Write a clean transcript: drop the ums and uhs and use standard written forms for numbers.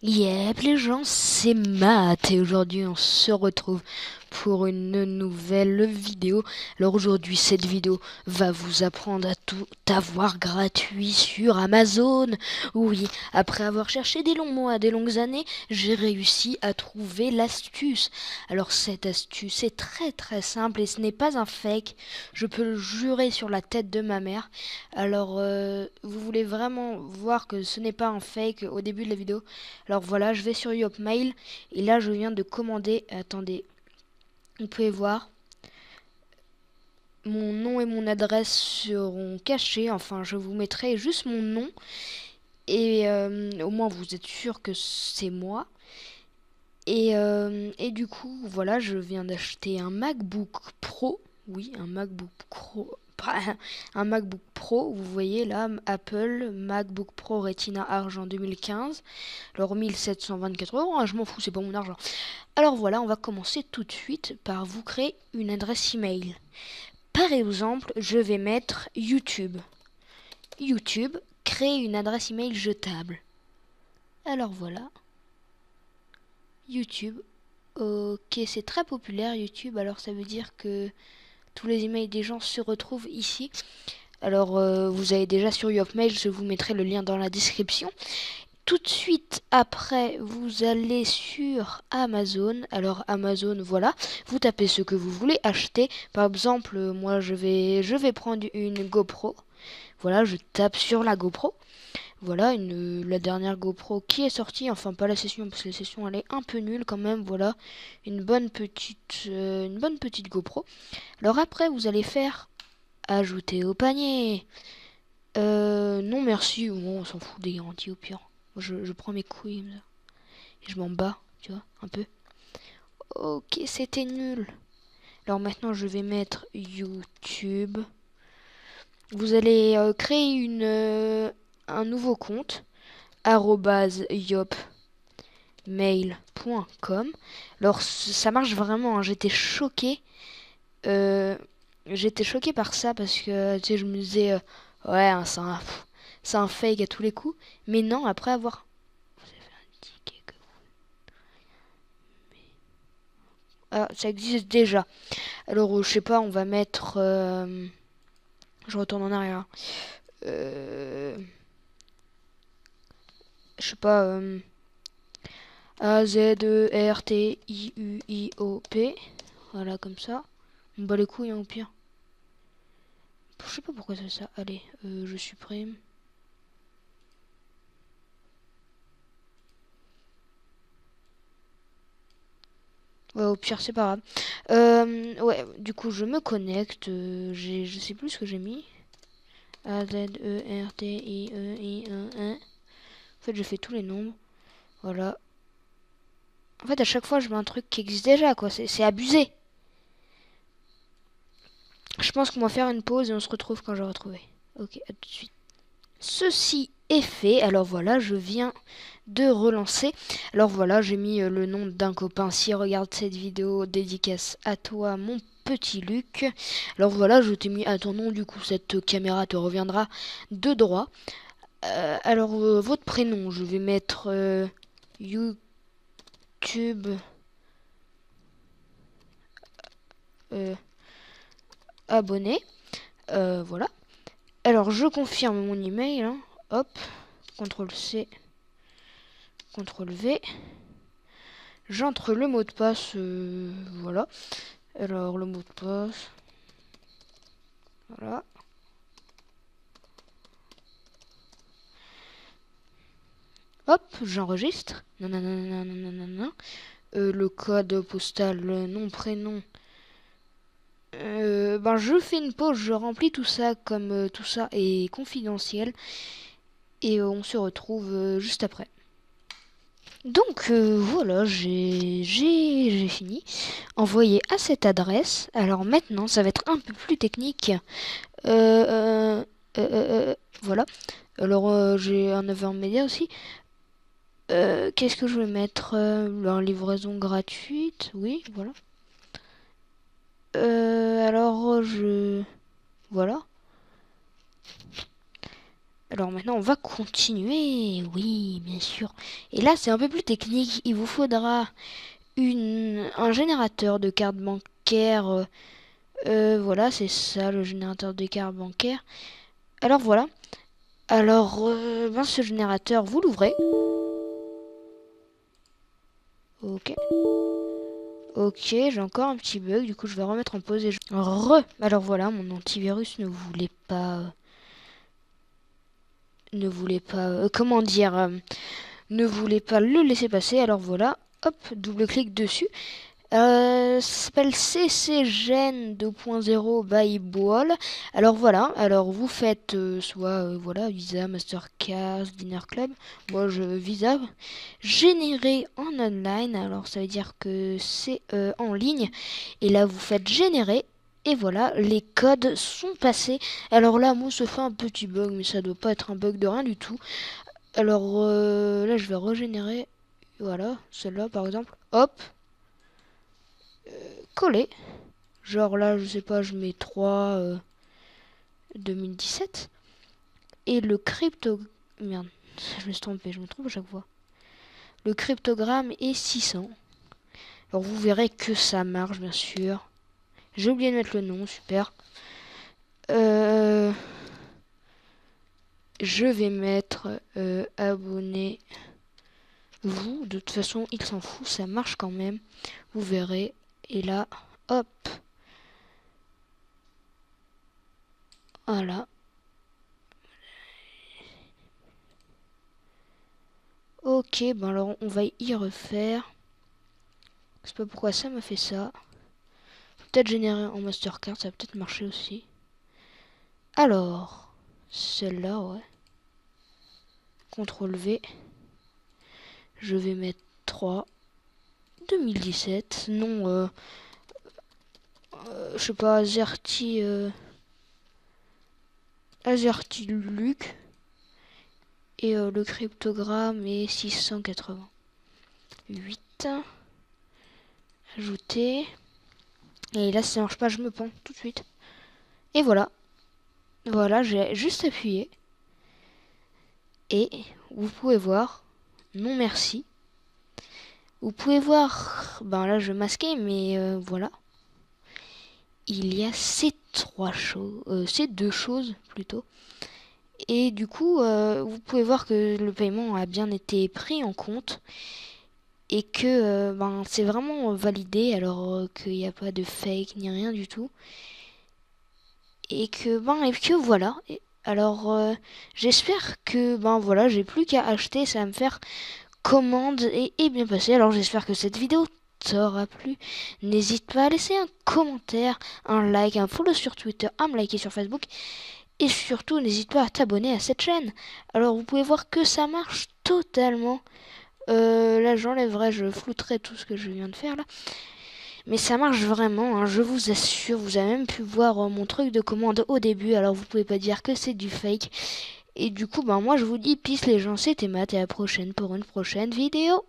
Yep, les gens, c'est Matt et aujourd'hui on se retrouve pour une nouvelle vidéo. Alors aujourd'hui, cette vidéo va vous apprendre à tout avoir gratuit sur Amazon. Oui, après avoir cherché des longs mois, des longues années, j'ai réussi à trouver l'astuce. Alors cette astuce est très simple et ce n'est pas un fake. Je peux le jurer sur la tête de ma mère. Alors vous voulez vraiment voir que ce n'est pas un fake au début de la vidéo? Alors voilà, je vais sur Yopmail et là je viens de commander. Attendez, vous pouvez voir, mon nom et mon adresse seront cachés. Enfin, je vous mettrai juste mon nom et au moins vous êtes sûr que c'est moi. Et du coup, voilà, je viens d'acheter un MacBook Pro. Oui, un MacBook Pro. Un MacBook Pro, vous voyez là, Apple MacBook Pro Retina Argent 2015. Alors 1724 euros, hein, je m'en fous, c'est pas mon argent. Alors voilà, on va commencer tout de suite par vous créer une adresse email. Par exemple, je vais mettre YouTube. YouTube, créer une adresse email jetable. Alors voilà, YouTube. Ok, c'est très populaire YouTube, alors ça veut dire que tous les emails des gens se retrouvent ici. Alors vous avez déjà sur Yopmail, je vous mettrai le lien dans la description. Tout de suite après, vous allez sur Amazon. Alors Amazon, voilà, vous tapez ce que vous voulez acheter. Par exemple, moi je vais prendre une GoPro. Voilà, je tape sur la GoPro. Voilà, la dernière GoPro qui est sortie. Enfin, pas la session parce que la session elle est un peu nulle quand même. Voilà, une bonne petite GoPro. Alors après, vous allez faire ajouter au panier. Non merci, bon, on s'en fout des garanties au pire. Je prends mes couilles et je m'en bats, tu vois, un peu. Ok, c'était nul. Alors maintenant, je vais mettre YouTube. Vous allez créer un nouveau compte, @yopmail.com. Alors ça marche vraiment, hein, euh, j'étais choqué par ça parce que tu sais, je me disais, ouais, hein, c'est un fake à tous les coups. Mais non, après avoir indiqué que ça existe déjà. Alors, je sais pas, on va mettre. Je retourne en arrière. Je sais pas. AZERTIUIOP. Voilà, comme ça. On bat les couilles, hein, au pire. Je sais pas pourquoi c'est ça. Allez, je supprime. Ouais, au pire, c'est pas grave. Ouais, du coup, je me connecte. Je sais plus ce que j'ai mis. AZERTIEI1. En fait, je fais tous les nombres. Voilà. En fait, à chaque fois, je mets un truc qui existe déjà, quoi. C'est abusé. Je pense qu'on va faire une pause et on se retrouve quand j'aurai retrouvé. Ok, à tout de suite. Ceci est fait. Alors voilà, je viens de relancer. Alors voilà, j'ai mis le nom d'un copain. Si regarde cette vidéo, dédicace à toi, mon petit Luc. Alors voilà, je t'ai mis à ton nom. Du coup, cette caméra te reviendra de droit. Alors, votre prénom, je vais mettre YouTube. euh, Abonné. Voilà. Alors, je confirme mon email. Hein. Hop. CTRL C. CTRL V. J'entre le mot de passe. Voilà. Alors, le mot de passe. Voilà. Hop, j'enregistre. Nanana. Le code postal, nom, prénom. Ben, je fais une pause, je remplis tout ça comme tout ça est confidentiel. Et on se retrouve juste après. Donc voilà, j'ai fini. Envoyé à cette adresse. Alors maintenant, ça va être un peu plus technique. Euh, euh, voilà. Alors j'ai un avant média aussi. Qu'est-ce que je vais mettre en livraison gratuite. Oui, voilà. Alors je... Voilà. Alors maintenant, on va continuer. Oui, bien sûr. Et là, c'est un peu plus technique. Il vous faudra un générateur de carte bancaire. Voilà, c'est ça, le générateur de carte bancaire. Alors voilà. Alors, ce générateur, vous l'ouvrez. Ok. Ok, j'ai encore un petit bug. Du coup, je vais remettre en pause et Alors voilà, mon antivirus ne voulait pas... comment dire, ne voulait pas le laisser passer. Alors voilà, hop, double-clic dessus. Ça s'appelle CCGen 2.0 by Boal. Alors voilà, alors vous faites soit voilà Visa, Mastercard, Dinner Club. Moi je Visa. Générer en online. Alors ça veut dire que c'est en ligne. Et là vous faites générer. Et voilà, les codes sont passés. Alors là, moi, ça fait un petit bug, mais ça doit pas être un bug de rien du tout. Alors là, je vais régénérer. Voilà, celle-là par exemple. Hop, coller. Genre là, je sais pas, je mets 3 2017. Et le crypto... Merde, je me suis trompé, je me trompe à chaque fois. Le cryptogramme est 600. Alors vous verrez que ça marche, bien sûr. J'ai oublié de mettre le nom, super. Je vais mettre abonnez vous. De toute façon, il s'en fout, ça marche quand même. Vous verrez. Et là, hop. Voilà. Ok, ben alors on va y refaire. Je sais pas pourquoi ça m'a fait ça. Peut-être générer en Mastercard, ça va peut-être marcher aussi. Alors, celle-là, ouais. CTRL V. Je vais mettre 3. 2017. Non, je sais pas, Azerty Luc. Et le cryptogramme est 680. 8. Ajouter. Et là, si ça marche pas, je me pends tout de suite. Et voilà. Voilà, j'ai juste appuyé. Et vous pouvez voir. Non merci. Vous pouvez voir. Ben là, je masquais, mais voilà. Il y a ces deux choses plutôt. Et du coup, vous pouvez voir que le paiement a bien été pris en compte. Et que c'est vraiment validé, alors qu'il n'y a pas de fake ni rien du tout. Et que voilà. Alors j'espère que voilà, j'ai plus qu'à acheter, ça va me faire commande et bien passé. Alors j'espère que cette vidéo t'aura plu. N'hésite pas à laisser un commentaire, un like, un follow sur Twitter, à me liker sur Facebook. Et surtout, n'hésite pas à t'abonner à cette chaîne. Alors vous pouvez voir que ça marche totalement. Là j'enlèverai, je flouterai tout ce que je viens de faire là. Mais ça marche vraiment, hein, je vous assure. Vous avez même pu voir mon truc de commande au début. Alors vous pouvez pas dire que c'est du fake. Et du coup, moi je vous dis peace les gens, c'était Matt et à la prochaine pour une prochaine vidéo.